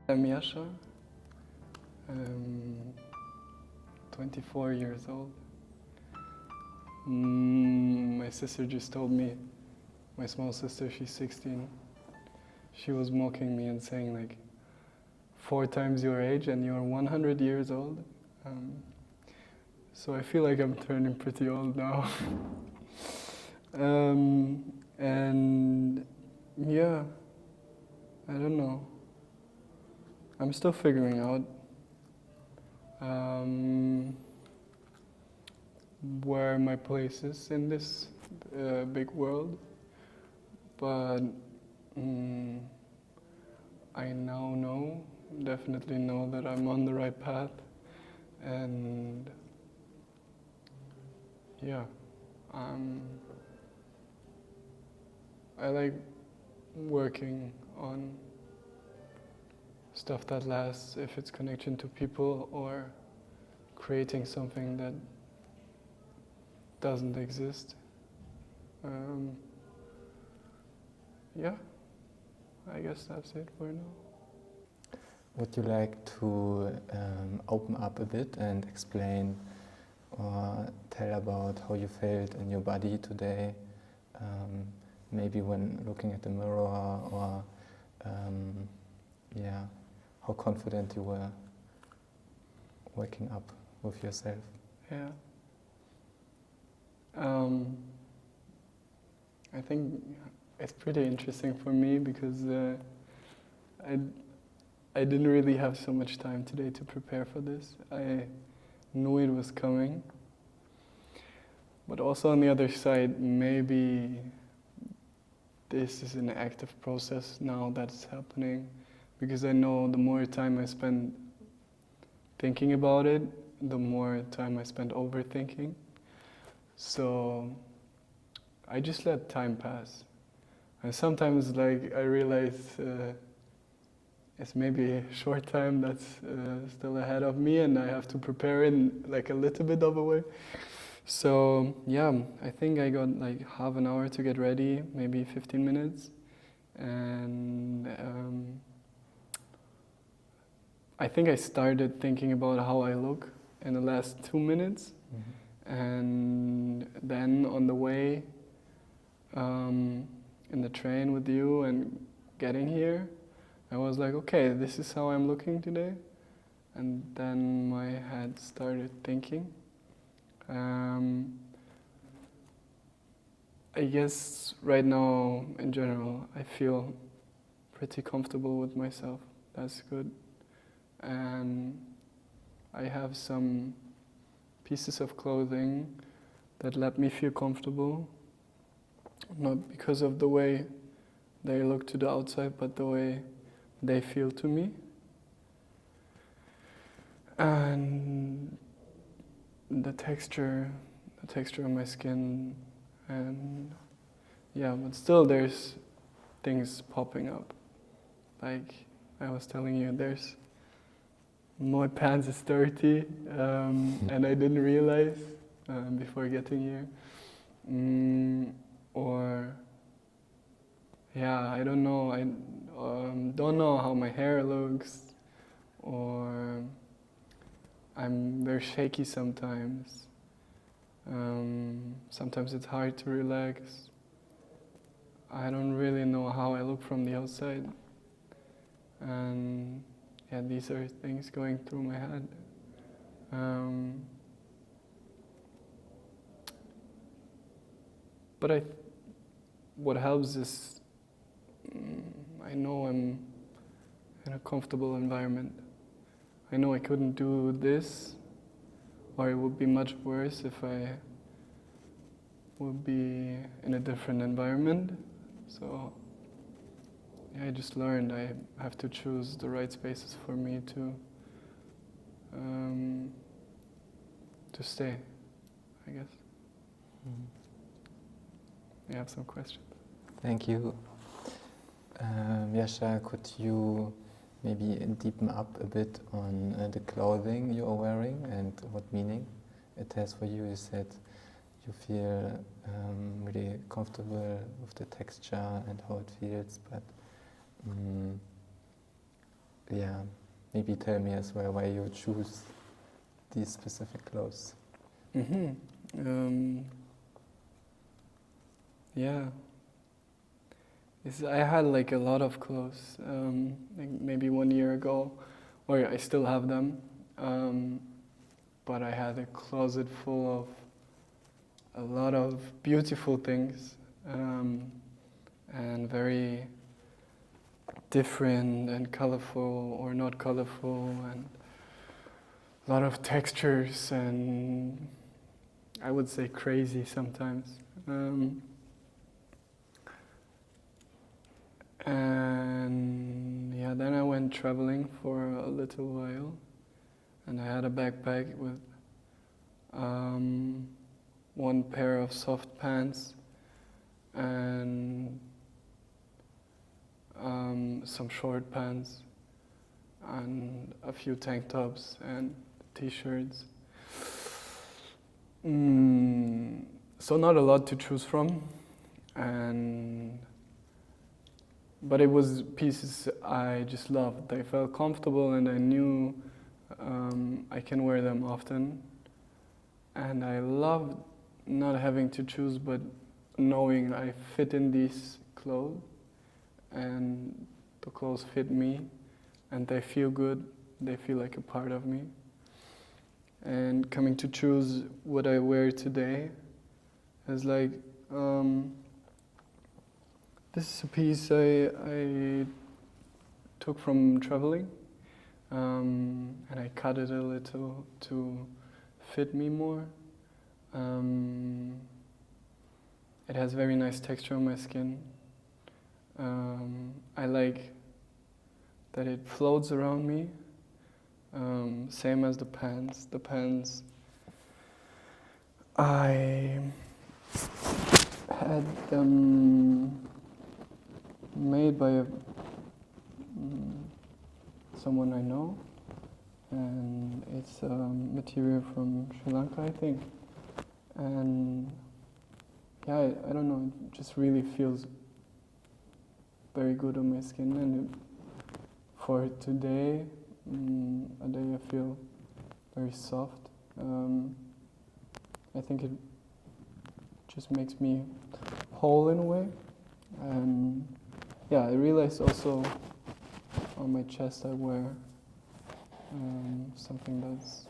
I'm Jascha. I'm 24 years old. My sister just told me, my small sister, she's 16. She was mocking me and saying like, 4 times your age and you're 100 years old. So I feel like I'm turning pretty old now. And yeah, I don't know. I'm still figuring out where my place is in this big world, but I now know, definitely know that I'm on the right path, and yeah, I like working on stuff that lasts, if it's connection to people or creating something that doesn't exist. Yeah, I guess that's it for now. Would you like to open up a bit and explain or tell about how you felt in your body today? Maybe when looking at the mirror, or yeah, how confident you were waking up with yourself. Yeah. I think it's pretty interesting for me because I didn't really have so much time today to prepare for this. I knew it was coming. But also on the other side, maybe this is an active process now that's happening, because I know the more time I spend thinking about it, the more time I spend overthinking. So I just let time pass. And sometimes like I realize it's maybe a short time that's still ahead of me, and I have to prepare in like a little bit of a way. So yeah, I think I got like half an hour to get ready, maybe 15 minutes. And I think I started thinking about how I look in the last 2 minutes. Mm-hmm. And then on the way in the train with you and getting here, I was like, okay, this is how I'm looking today. And then my head started thinking. I guess right now, in general, I feel pretty comfortable with myself. That's good. And I have some pieces of clothing that let me feel comfortable, not because of the way they look to the outside, but the way they feel to me. And the texture of my skin, and yeah, but still there's things popping up. Like I was telling you, there's my pants is dirty, and I didn't realize before getting here. Or yeah, I don't know. I don't know how my hair looks, or I'm very shaky sometimes. Sometimes it's hard to relax. I don't really know how I look from the outside. And yeah, these are things going through my head. But what helps is I know I'm in a comfortable environment. I know I couldn't do this, or it would be much worse if I would be in a different environment. So yeah, I just learned I have to choose the right spaces for me to stay, I guess. Mm-hmm. You have some questions? Thank you. Jascha, could you maybe deepen up a bit on the clothing you are wearing and what meaning it has for you? You said you feel really comfortable with the texture and how it feels, but yeah, maybe tell me as well why you choose these specific clothes. Yeah. I had like a lot of clothes, like maybe 1 year ago, or I still have them, but I had a closet full of a lot of beautiful things, and very different and colorful or not colorful, and a lot of textures, and I would say crazy sometimes. And yeah, then I went traveling for a little while, and I had a backpack with one pair of soft pants and some short pants and a few tank tops and t-shirts. So not a lot to choose from, but it was pieces I just loved. They felt comfortable, and I knew I can wear them often. And I loved not having to choose, but knowing I fit in these clothes, and the clothes fit me, and they feel good. They feel like a part of me. And coming to choose what I wear today is like, this is a piece I took from traveling, and I cut it a little to fit me more. It has very nice texture on my skin. I like that it floats around me, same as the pants. The pants, I had them made by someone I know, and it's material from Sri Lanka, I think. And yeah, I don't know, it just really feels very good on my skin. And for today, a day I feel very soft. I think it just makes me whole in a way. And yeah, I realized also on my chest I wear something that's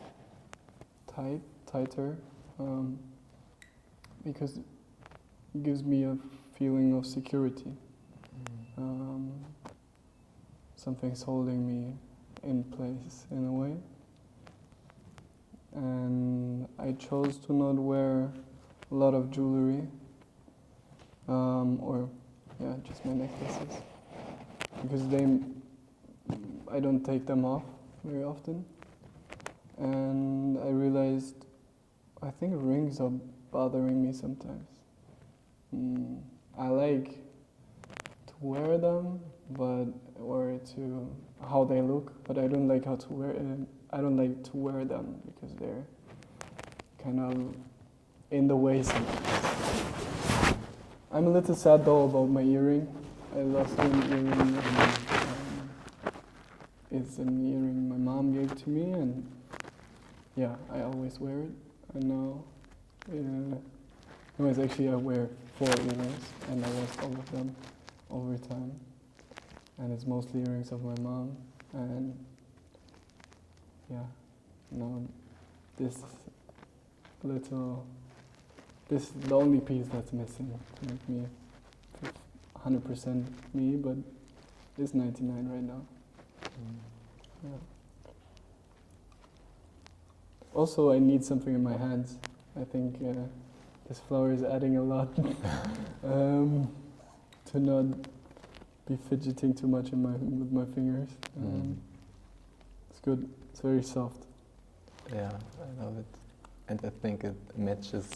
tighter, because it gives me a feeling of security. Something's holding me in place in a way. And I chose to not wear a lot of jewelry, or just my necklaces, because I don't take them off very often. And I realized, I think rings are bothering me sometimes. I like to wear them, or to how they look, but I don't like I don't like to wear them because they're kind of in the way sometimes. I'm a little sad though about my earring. I lost an earring. It's an earring my mom gave to me, and yeah, I always wear it. And now, no, it's actually I wear 4 earrings, and I lost all of them over time. And it's mostly earrings of my mom. And yeah, now this is the only piece that's missing to make me 100% me, but it's 99 right now. Yeah. Also, I need something in my hands. I think this flower is adding a lot to not be fidgeting too much with my fingers. It's good. It's very soft. Yeah, I love it. And I think it matches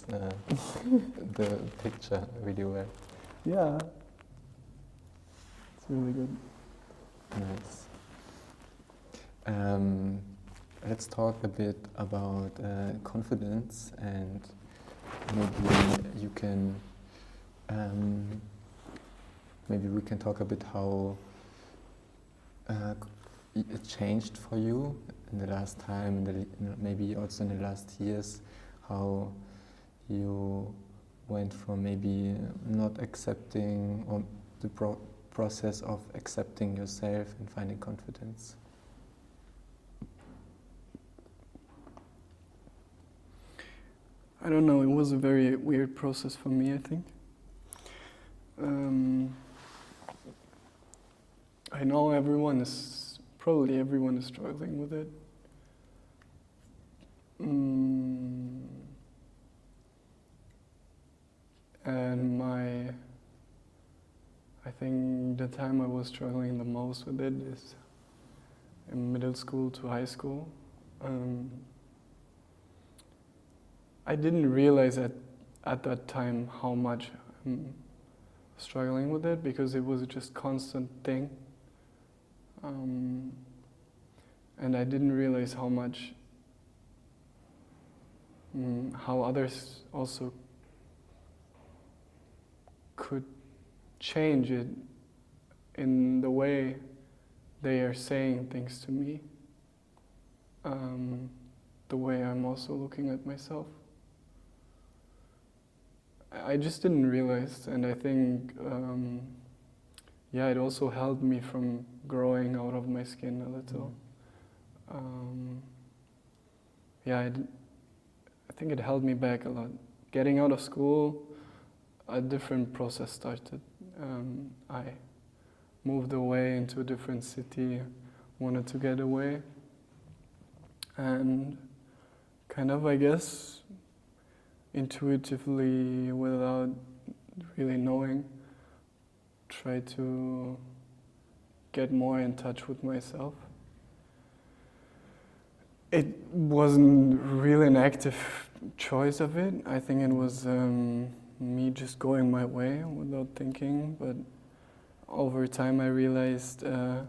the picture really well. Yeah. It's really good. Nice. Let's talk a bit about confidence, and maybe you can, maybe we can talk a bit how it changed for you in the last time, maybe also in the last years, how you went from maybe not accepting, or the process of accepting yourself and finding confidence? I don't know, it was a very weird process for me, I think. I know probably everyone is struggling with it. And I think the time I was struggling the most with it is in middle school to high school. I didn't realize at that time how much I'm struggling with it, because it was just constant thing. And I didn't realize how much, how others also could change it in the way they are saying things to me, the way I'm also looking at myself. I just didn't realize, and I think, it also helped me from growing out of my skin a little. I think it held me back a lot. Getting out of school, a different process started. I moved away into a different city, wanted to get away, and kind of, I guess, intuitively, without really knowing, try to get more in touch with myself. It wasn't really an active choice of it. I think it was me just going my way without thinking, but over time I realized that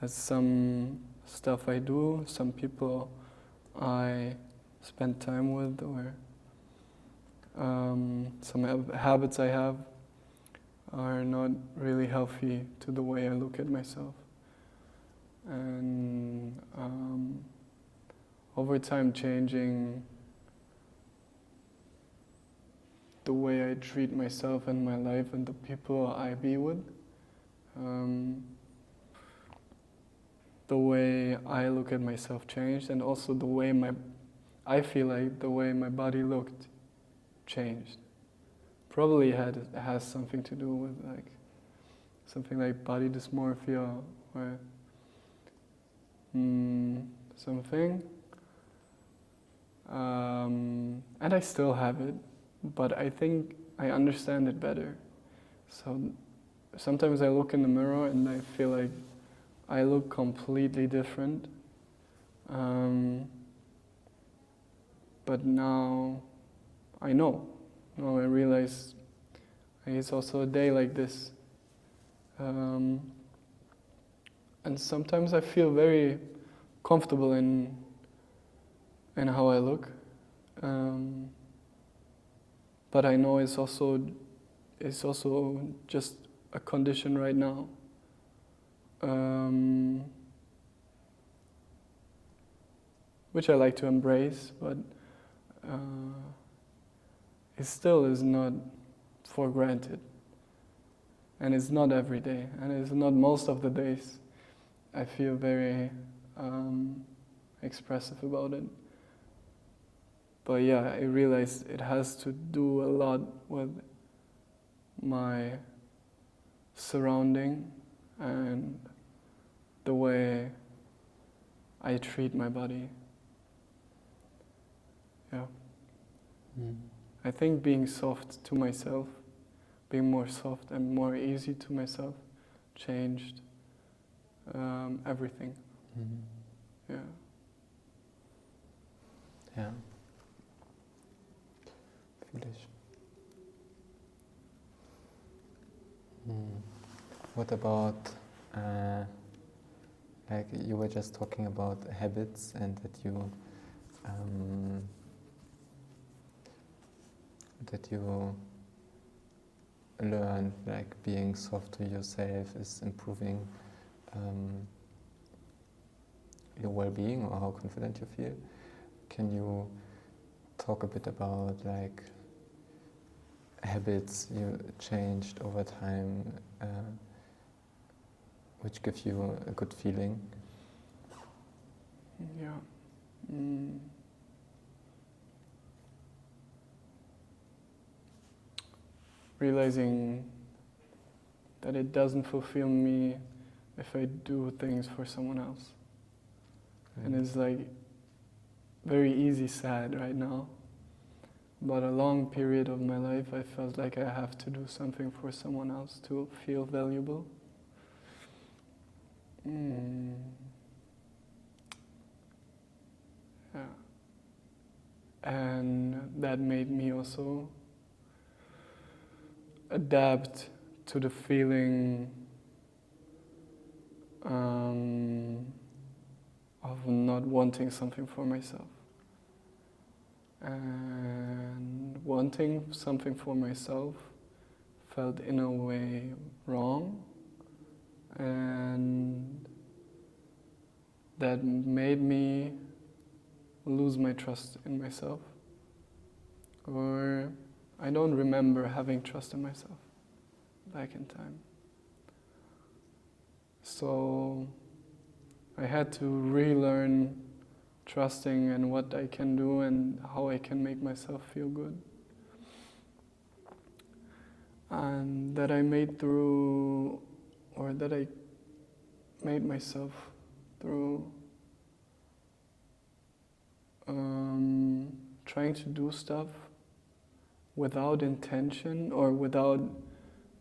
some stuff I do, some people I spend time with, or some habits I have are not really healthy to the way I look at myself. And over time changing the way I treat myself and my life and the people I be with, the way I look at myself changed, and also the way I feel like the way my body looked changed. Probably has something to do with like something like body dysmorphia or something. And I still have it, but I think I understand it better. So sometimes I look in the mirror and I feel like I look completely different. But now I know. Now I realize it's also a day like this. And sometimes I feel very comfortable in how I look. But I know it's also just a condition right now. Which I like to embrace, but it still is not for granted. And it's not every day, and it's not most of the days. I feel very expressive about it. But yeah, I realize it has to do a lot with my surrounding and the way I treat my body. Yeah. I think being soft to myself, being more soft and more easy to myself, changed everything. Yeah. Yeah. Foolish. What about, like you were just talking about habits, and that you learned like being soft to yourself is improving your well-being or how confident you feel. Can you talk a bit about like habits you changed over time, which give you a good feeling? Yeah. Realizing that it doesn't fulfill me if I do things for someone else. And it's like very easy sad right now. But a long period of my life I felt like I have to do something for someone else to feel valuable. Yeah. And that made me also adapt to the feeling of not wanting something for myself. And wanting something for myself felt in a way wrong, and that made me lose my trust in myself. Or I don't remember having trust in myself back in time. So I had to relearn trusting and what I can do and how I can make myself feel good. And that I made through, or that I made myself through trying to do stuff without intention or without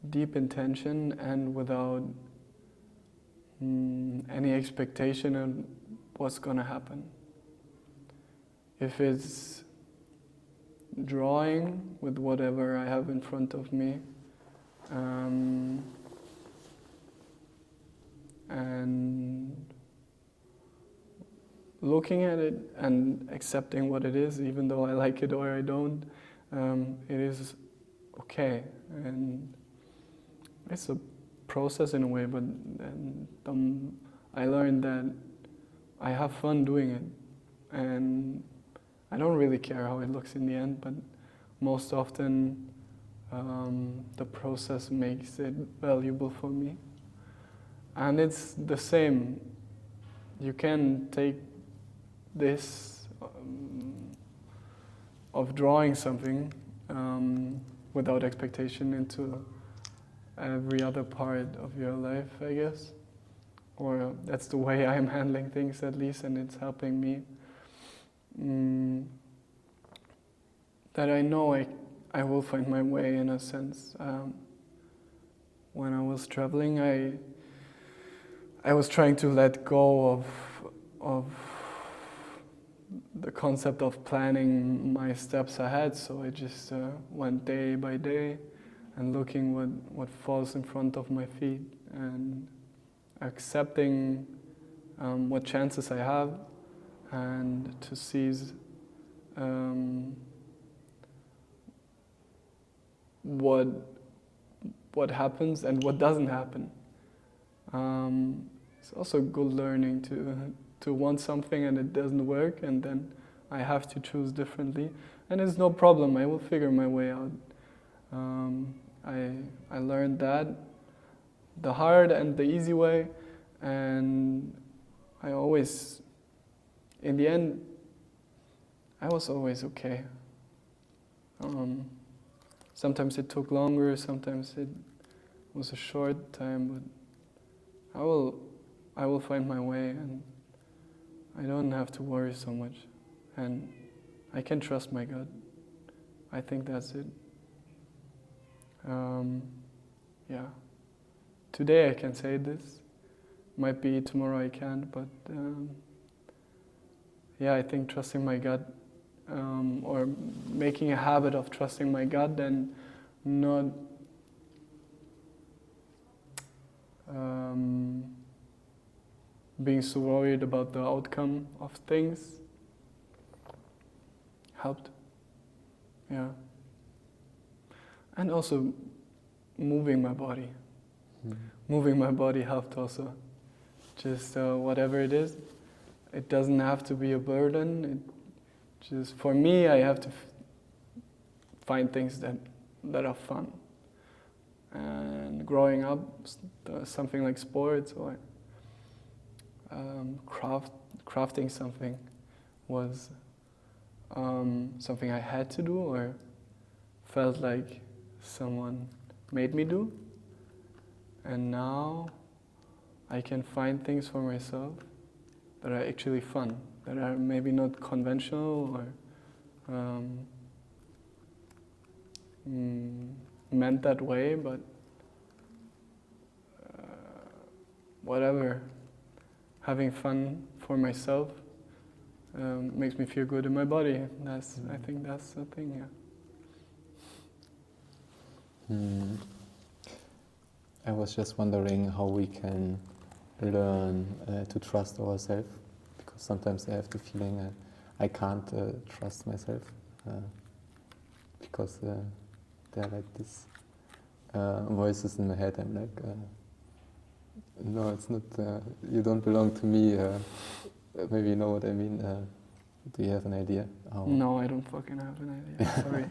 deep intention and without any expectation of what's going to happen. If it's drawing with whatever I have in front of me, and looking at it and accepting what it is, even though I like it or I don't, it is okay. And it's a process in a way, but then I learned that I have fun doing it. And I don't really care how it looks in the end, but most often the process makes it valuable for me. And it's the same. You can take this of drawing something without expectation into every other part of your life, I guess. Or that's the way I'm handling things, at least, and it's helping me. That I know I will find my way, in a sense. When I was traveling, I was trying to let go of the concept of planning my steps ahead, so I just went day by day and looking what falls in front of my feet and accepting what chances I have and to seize what happens and what doesn't happen. It's also good learning to want something and it doesn't work, and then I have to choose differently, and it's no problem. I will figure my way out. I learned that the hard and the easy way, and I always, in the end, I was always okay. Sometimes it took longer, sometimes it was a short time, but I will find my way, and I don't have to worry so much, and I can trust my gut. I think that's it. Yeah. Today I can say this. Might be tomorrow I can't, but yeah, I think trusting my gut, or making a habit of trusting my gut and not being so worried about the outcome of things helped. Yeah. And also moving my body. Moving my body helped also. Just whatever it is. it doesn't have to be a burden. It just, for me, I have to find things that are fun. And growing up, something like sports or crafting something was something I had to do or felt like someone made me do. And now I can find things for myself that are actually fun, that are maybe not conventional or meant that way, but whatever. Having fun for myself makes me feel good in my body. I think that's the thing, yeah. I was just wondering how we can learn to trust ourselves, because sometimes I have the feeling I can't trust myself because there are like these voices in my head. I'm like, no, it's not, you don't belong to me. Maybe you know what I mean. Do you have an idea? How? No, I don't fucking have an idea, sorry.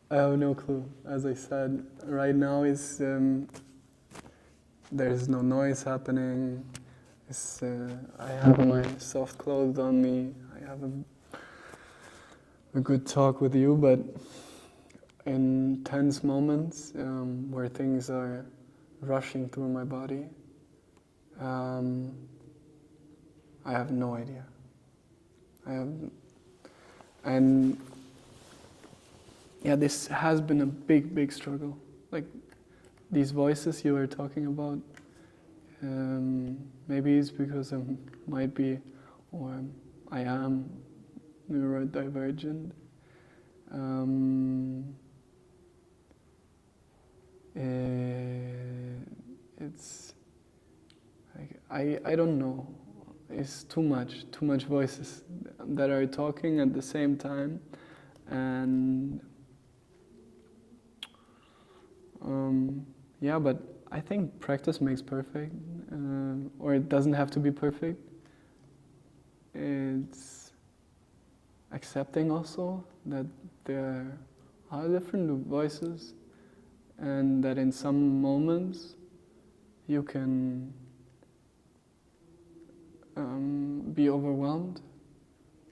I have no clue. As I said, right now is there's no noise happening. I have my soft clothes on me. I have a good talk with you, but in tense moments where things are rushing through my body, I have no idea. And yeah, this has been a big struggle. Like these voices you were talking about, maybe it's because I might be, or I am neurodivergent. It's like, I don't know. It's too much voices that are talking at the same time, and yeah, but I think practice makes perfect, or it doesn't have to be perfect. It's accepting also that there are different voices, and that in some moments you can be overwhelmed,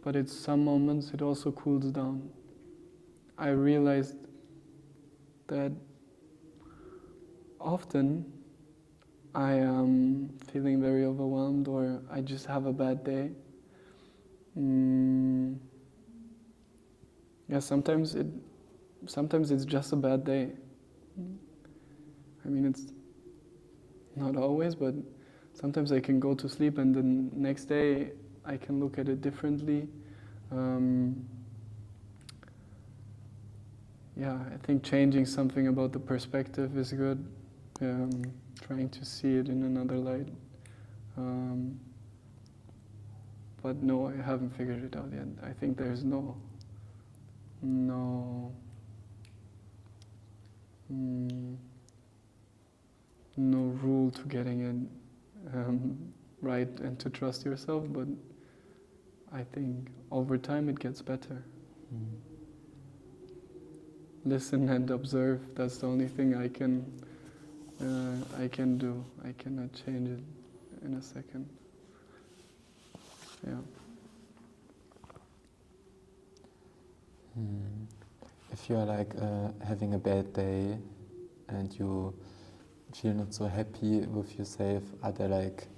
but in some moments it also cools down. I realized that often I am feeling very overwhelmed, or I just have a bad day. Yeah, sometimes it's just a bad day. I mean, it's not always, but sometimes I can go to sleep and the next day I can look at it differently. Yeah, I think changing something about the perspective is good. Trying to see it in another light. But no, I haven't figured it out yet. I think there's no rule to getting it right and to trust yourself, but I think over time it gets better. Listen and observe, that's the only thing I can do. I cannot change it in a second. Yeah. If you're like having a bad day and you feel not so happy with yourself, are there like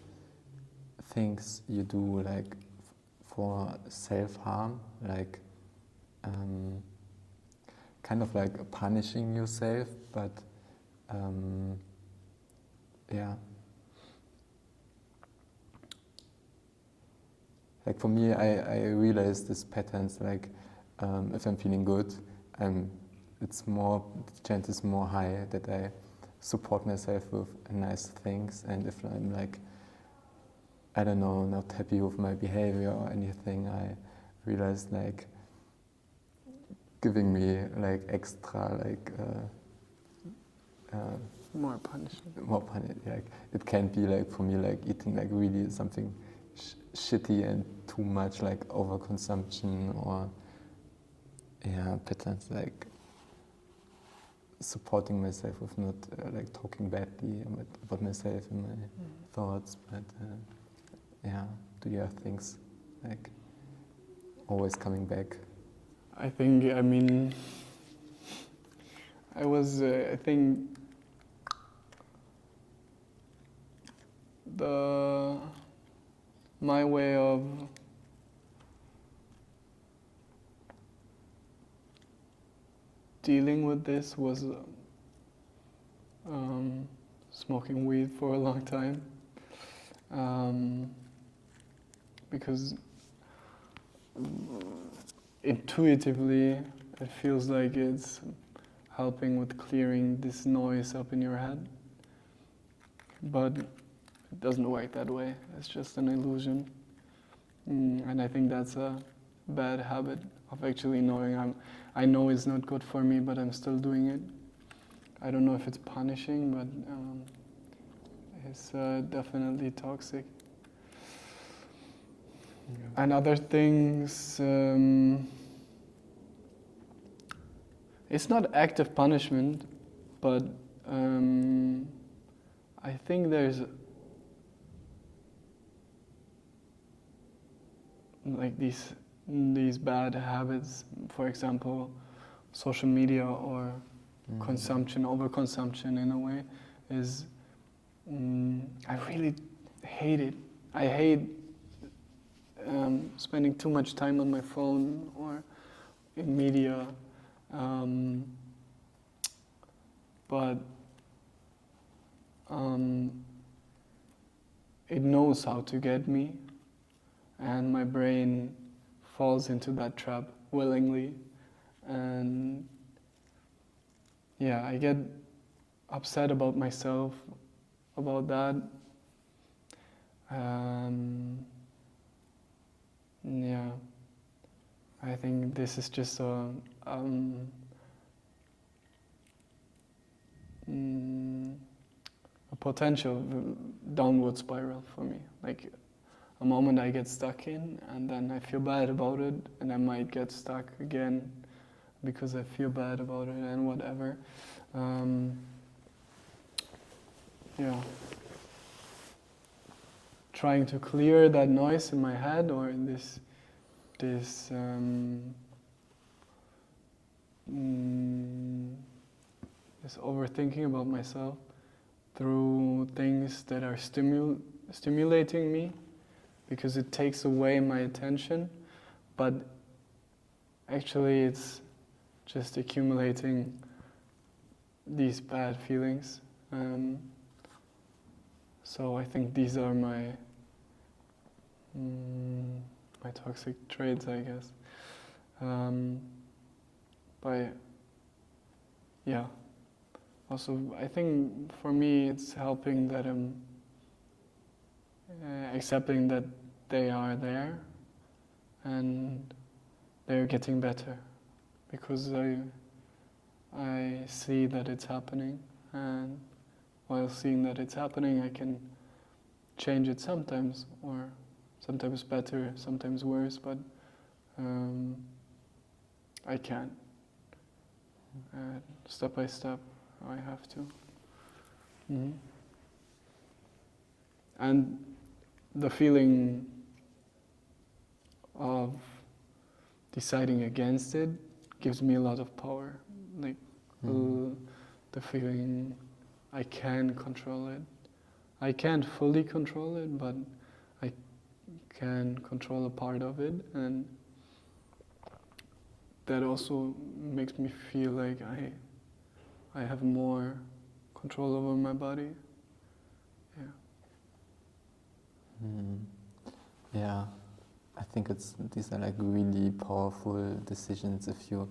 things you do like for self-harm, like kind of like punishing yourself, but yeah. Like for me, I realize these patterns, like if I'm feeling good, the chance is more high that I support myself with nice things, and if I'm like, I don't know, not happy with my behavior or anything, I realize like giving me like extra More punishment. More punishment. Like it can be like for me like eating like really something shitty and too much like overconsumption or patterns like supporting myself with not like talking badly about myself and my thoughts, but do you have things like always coming back? I think, I mean, I think my way of dealing with this was smoking weed for a long time, because intuitively it feels like it's helping with clearing this noise up in your head, but it doesn't work that way. It's just an illusion, and I think that's a bad habit of actually knowing I know it's not good for me, but I'm still doing it. I don't know if it's punishing, but it's definitely toxic. Yeah. And other things, it's not active punishment, but I think there's like these bad habits, for example, social media or consumption, overconsumption in a way, is I really hate it. I hate spending too much time on my phone or in media, but it knows how to get me, and my brain falls into that trap willingly, and I get upset about myself about that. I think this is just a potential downward spiral for me. Like a moment I get stuck in, and then I feel bad about it, and I might get stuck again because I feel bad about it and whatever. Trying to clear that noise in my head or in this overthinking about myself through things that are stimulating me, because it takes away my attention, but actually it's just accumulating these bad feelings. So I think these are my toxic traits, I guess. Also, I think for me it's helping that I'm accepting that they are there and they're getting better, because I see that it's happening, and while seeing that it's happening, I can change it sometimes, or sometimes better, sometimes worse, but I can. Step by step, I have to. And the feeling of deciding against it gives me a lot of power. Like the feeling I can control it. I can't fully control it, but I can control a part of it, and that also makes me feel like I have more control over my body. Yeah, I think these are like really powerful decisions. If you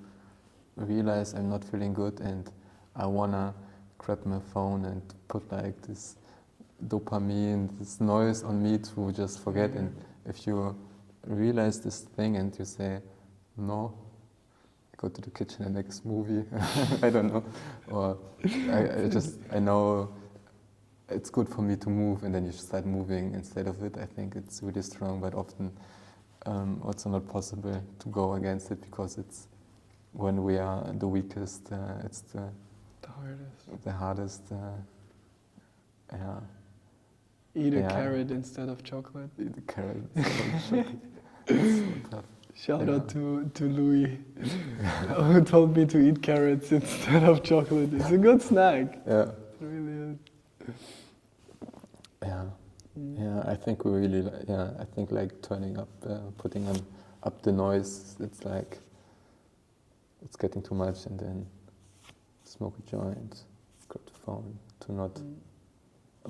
realize I'm not feeling good and I wanna grab my phone and put like this dopamine, this noise on me to just forget, and if you realize this thing and you say, no, go to the kitchen and make a smoothie. I don't know. Or I know it's good for me to move, and then you start moving instead of it. I think it's really strong, but often also not possible to go against it, because it's when we are the weakest, it's the hardest. Yeah. Eat a carrot instead of chocolate. Eat a carrot instead of chocolate. It's so tough. Shout out to Louis, who told me to eat carrots instead of chocolate. It's a good snack. Yeah. It really is. Yeah. Yeah, I think we really, I think like turning up, putting up the noise, it's like, it's getting too much, and then smoke a joint, grab the phone, to not,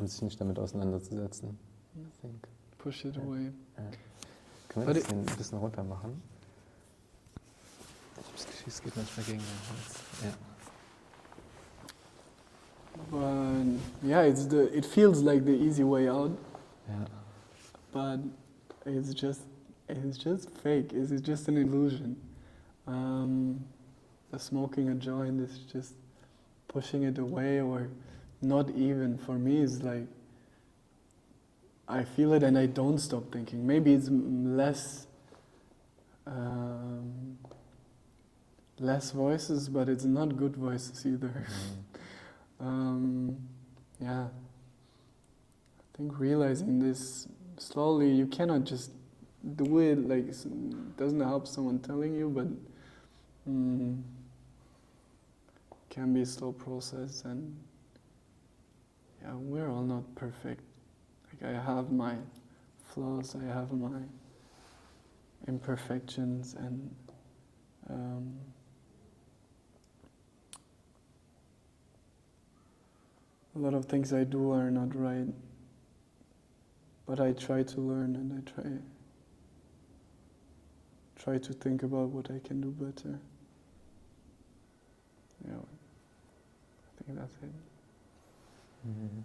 sich nicht damit auseinanderzusetzen, I think. Push it away. Ja. Können wir das ein bisschen runter machen? Ich habe das Gefühl, es geht manchmal gegen den Hals. Ja. But it feels like the easy way out. Yeah. But it's just fake. It's just an illusion. The smoking a joint is just pushing it away, or not even. For me, it's like I feel it and I don't stop thinking. Maybe it's less voices, but it's not good voices either. Yeah. I think realizing this slowly, you cannot just do it, like it doesn't help someone telling you, but can be a slow process, and yeah, we're all not perfect. Like I have my flaws, I have my imperfections, and a lot of things I do are not right, but I try to learn, and I try to think about what I can do better. Yeah, I think that's it. Mm-hmm.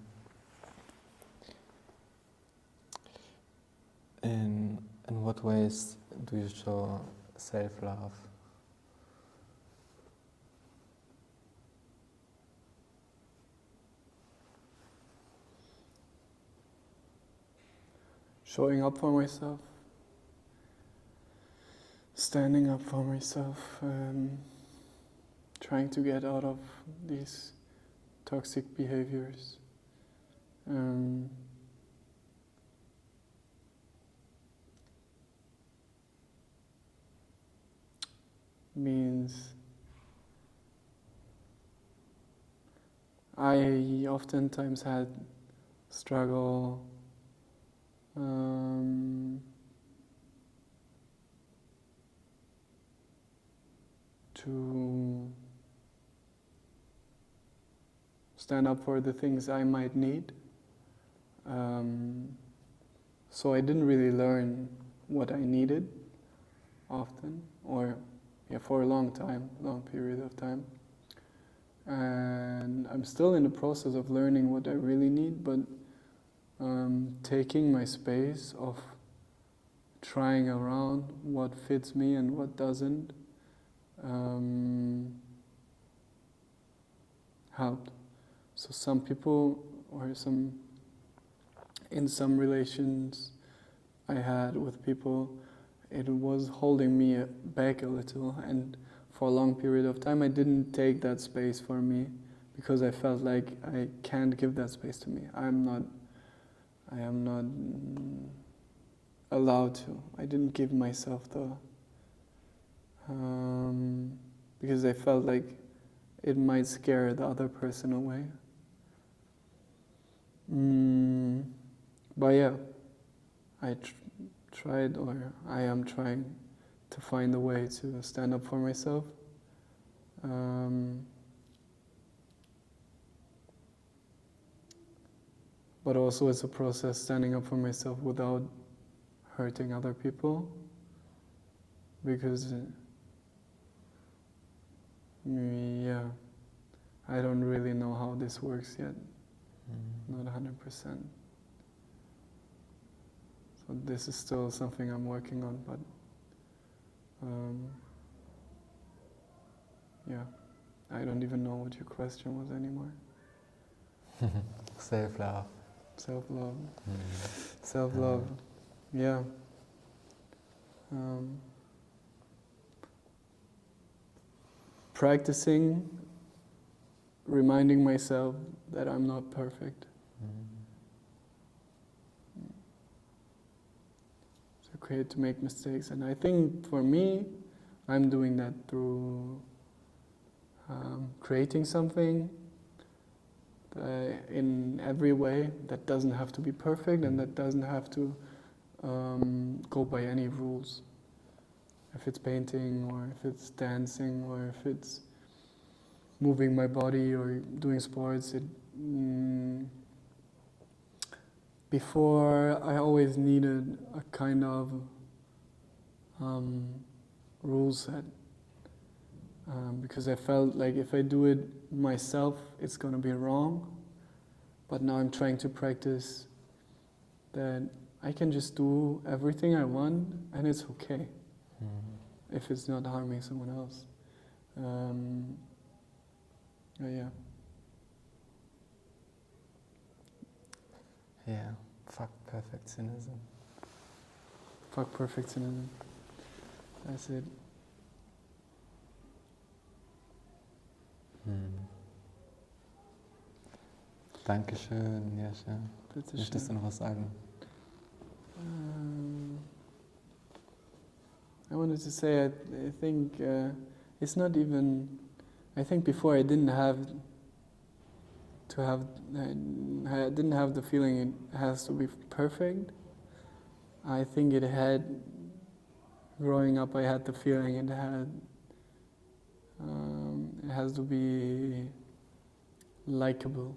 In what ways do you show self-love? Showing up for myself, standing up for myself, trying to get out of these toxic behaviors. Means I oftentimes had struggle to stand up for the things I might need. So I didn't really learn what I needed often, or for a long period of time. And I'm still in the process of learning what I really need, but taking my space of trying around what fits me and what doesn't helped. So some people, or in some relations I had with people, it was holding me back a little, and for a long period of time I didn't take that space for me, because I felt like I can't give that space to me. I am not allowed to. I didn't give myself because I felt like it might scare the other person away. But yeah, I tried, or I am trying to find a way to stand up for myself. But also it's a process, standing up for myself without hurting other people, because I don't really know how this works yet. Not 100%. So this is still something I'm working on, but yeah, I don't even know what your question was anymore. Self-love. Self-love. Self-love, yeah. Practicing, reminding myself that I'm not perfect. It's okay to make mistakes, and I think for me, I'm doing that through creating something in every way that doesn't have to be perfect and that doesn't have to go by any rules. If it's painting, or if it's dancing, or if it's moving my body or doing sports, before I always needed a kind of rule set, because I felt like if I do it myself, it's going to be wrong. But now I'm trying to practice that I can just do everything I want, and it's okay if it's not harming someone else. Yeah. Yeah, fuck perfectionism. Fuck perfectionism. That's it. Dankeschön, Jascha. Bitte Möchtest du schön. noch was sagen? I wanted to say, I think it's not even. I think before I didn't have the feeling it has to be perfect. I think it had. Growing up, I had the feeling it has to be likable.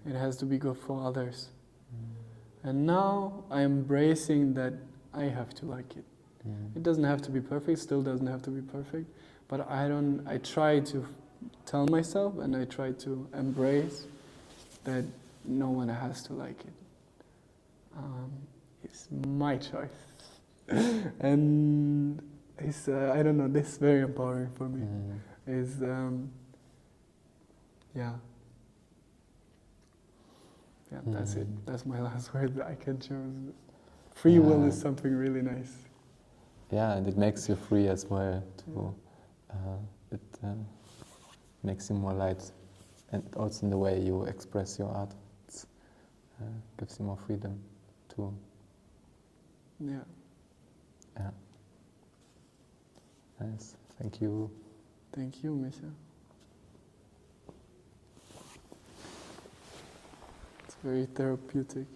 It has to be good for others. And now I'm embracing that I have to like it. It doesn't have to be perfect, still doesn't have to be perfect, but I try to tell myself, and I try to embrace that no one has to like it. It's my choice. And it's, I don't know, this is very empowering for me. Yeah, that's it. That's my last word that I can choose. Free will is something really nice. Yeah, and it makes you free as well. It makes you more light, and also in the way you express your art, it gives you more freedom too. Yeah. Yeah. Nice. Thank you. Thank you, Misha. It's very therapeutic.